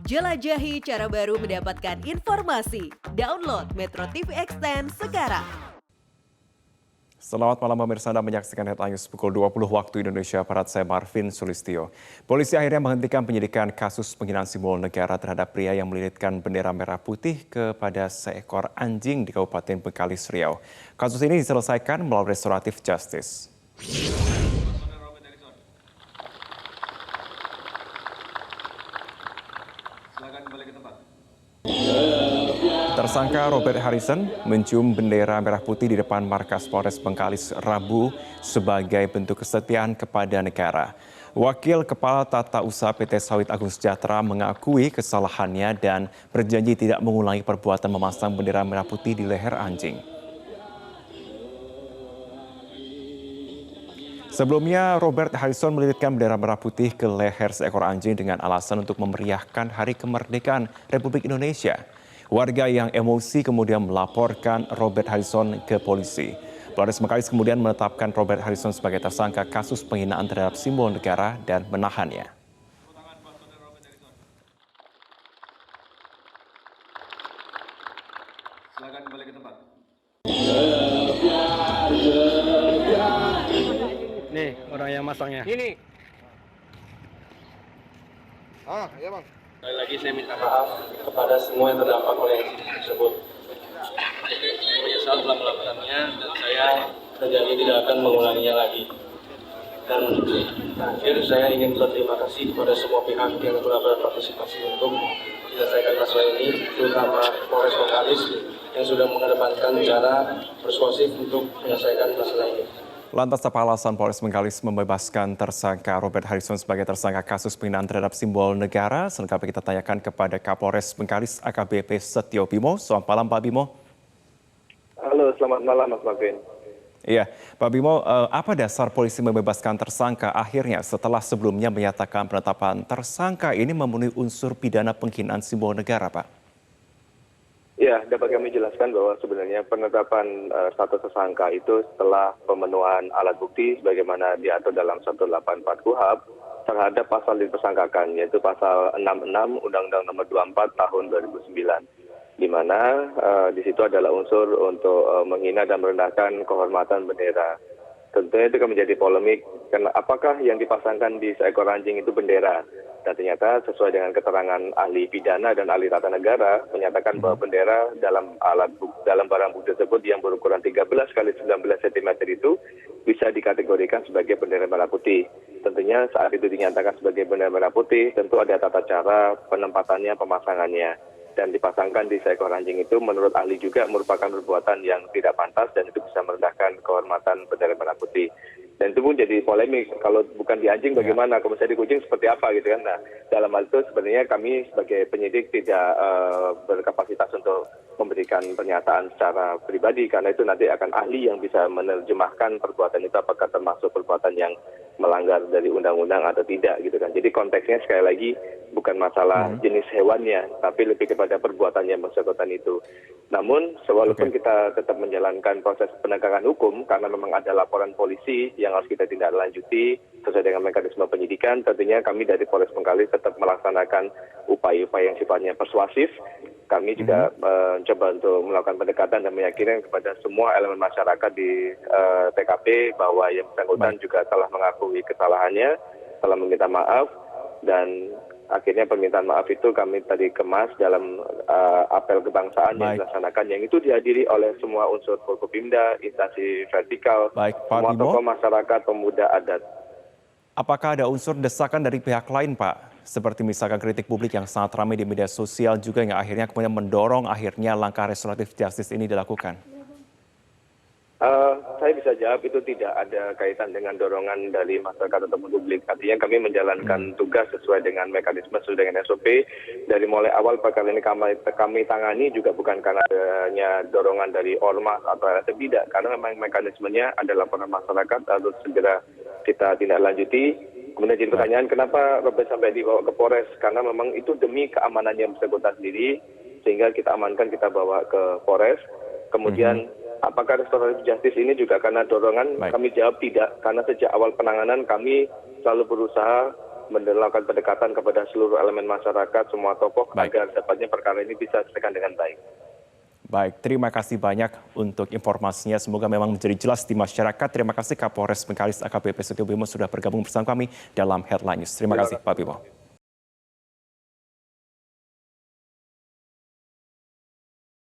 Jelajahi cara baru mendapatkan informasi. Download Metro TV Extend sekarang. Selamat malam pemirsa, Anda menyaksikan Headline News pukul 20 waktu Indonesia Barat. Saya Marvin Sulistyo. Polisi akhirnya menghentikan penyidikan kasus penghinaan simbol negara terhadap pria yang melilitkan bendera merah putih kepada seekor anjing di Kabupaten Bengkalis, Riau. Kasus ini diselesaikan melalui restoratif justice. Tersangka Robert Harrison mencium bendera merah putih di depan markas Polres Bengkalis Rabu sebagai bentuk kesetiaan kepada negara. Wakil Kepala Tata Usaha PT Sawit Agung Sejahtera mengakui kesalahannya dan berjanji tidak mengulangi perbuatan memasang bendera merah putih di leher anjing. Sebelumnya, Robert Harrison melilitkan bendera merah putih ke leher seekor anjing dengan alasan untuk memeriahkan Hari Kemerdekaan Republik Indonesia. Warga yang emosi kemudian melaporkan Robert Harrison ke polisi. Polres Bengkalis kemudian menetapkan Robert Harrison sebagai tersangka kasus penghinaan terhadap simbol negara dan menahannya. Silakan kembali ke tempat. Nih orang yang masangnya. Ini. Ya bang. Sekali lagi saya minta maaf kepada semua yang terdampak oleh insiden tersebut. Saya menyesal telah melakukannya dan saya berjanji tidak akan mengulanginya lagi. Dan terakhir saya ingin berterima kasih kepada semua pihak yang telah berpartisipasi untuk menyelesaikan masalah ini, terutama Polres Bengkalis yang sudah mengedepankan cara persuasif untuk menyelesaikan masalah ini. Lantas apa alasan Polres Bengkalis membebaskan tersangka Robert Harrison sebagai tersangka kasus penghinaan terhadap simbol negara? Selengkapnya kita tanyakan kepada Kapolres Bengkalis AKBP Setio Bimo. Selamat malam Pak Bimo. Halo, selamat malam Mas Marvin. Iya, Pak Bimo, apa dasar polisi membebaskan tersangka akhirnya setelah sebelumnya menyatakan penetapan tersangka ini memenuhi unsur pidana penghinaan simbol negara, Pak? Ya, dapat kami jelaskan bahwa sebenarnya penetapan status tersangka itu setelah pemenuhan alat bukti sebagaimana diatur dalam 184 KUHP terhadap pasal dipersangkakan, yaitu pasal 66 Undang-Undang Nomor 24 Tahun 2009, di mana di situ adalah unsur untuk menghina dan merendahkan kehormatan bendera. Tentunya itu akan menjadi polemik, karena apakah yang dipasangkan di seekor anjing itu bendera? Dan ternyata sesuai dengan keterangan ahli pidana dan ahli tata negara menyatakan bahwa bendera dalam barang bukti tersebut yang berukuran 13 kali 19 cm itu bisa dikategorikan sebagai bendera merah putih. Tentunya saat itu dinyatakan sebagai bendera merah putih, tentu ada tata cara penempatannya, pemasangannya. Dan dipasangkan di seekor anjing itu menurut ahli juga merupakan perbuatan yang tidak pantas dan itu bisa merendahkan kehormatan bendera merah putih. Dan itu pun jadi polemik, kalau bukan di anjing bagaimana, kalau misalnya di kucing seperti apa gitu kan. Nah, dalam hal itu sebenarnya kami sebagai penyidik tidak berkapasitas untuk memberikan pernyataan secara pribadi, karena itu nanti akan ahli yang bisa menerjemahkan perbuatan itu apakah termasuk perbuatan yang melanggar dari undang-undang atau tidak gitu kan. Jadi konteksnya sekali lagi bukan masalah jenis hewannya, tapi lebih kepada perbuatan yang bersangkutan itu. Namun, walaupun kita tetap menjalankan proses penegakan hukum, karena memang ada laporan polisi yang harus kita tindak lanjuti sesuai dengan mekanisme penyidikan, tentunya kami dari Polres Bengkalis tetap melaksanakan upaya-upaya yang sifatnya persuasif. Kami juga mencoba untuk melakukan pendekatan dan meyakinkan kepada semua elemen masyarakat di TKP bahwa yang bersangkutan juga telah mengakui kesalahannya, telah meminta maaf, dan akhirnya permintaan maaf itu kami tadi kemas dalam apel kebangsaan yang dilaksanakan, yang itu dihadiri oleh semua unsur Forkopimda, instansi vertikal, semua tokoh masyarakat, pemuda adat. Apakah ada unsur desakan dari pihak lain, Pak? Seperti misalkan kritik publik yang sangat ramai di media sosial juga yang akhirnya kemudian mendorong akhirnya langkah restoratif justice ini dilakukan? Saya bisa jawab itu tidak ada kaitan dengan dorongan dari masyarakat atau publik. Artinya kami menjalankan tugas sesuai dengan mekanisme, sesuai dengan SOP. Dari mulai awal perkara ini kami tangani juga bukan karena adanya dorongan dari ormas atau tidak. Karena memang mekanismenya adalah laporan masyarakat harus segera kita tindak lanjuti. Kemudian jadi pertanyaan kenapa Robert sampai dibawa ke Polres? Karena memang itu demi keamanannya bersangkutan sendiri, sehingga kita amankan, kita bawa ke Polres. Kemudian apakah restoratif justice ini juga karena dorongan? Kami jawab tidak, karena sejak awal penanganan kami selalu berusaha melakukan pendekatan kepada seluruh elemen masyarakat, semua tokoh, Baik. agar dapatnya perkara ini bisa diselesaikan dengan baik. Baik, terima kasih banyak untuk informasinya. Semoga memang menjadi jelas di masyarakat. Terima kasih Kapolres Bengkalis AKBP Setio Bimo sudah bergabung bersama kami dalam Headline News. Terima kasih Pak Bimo.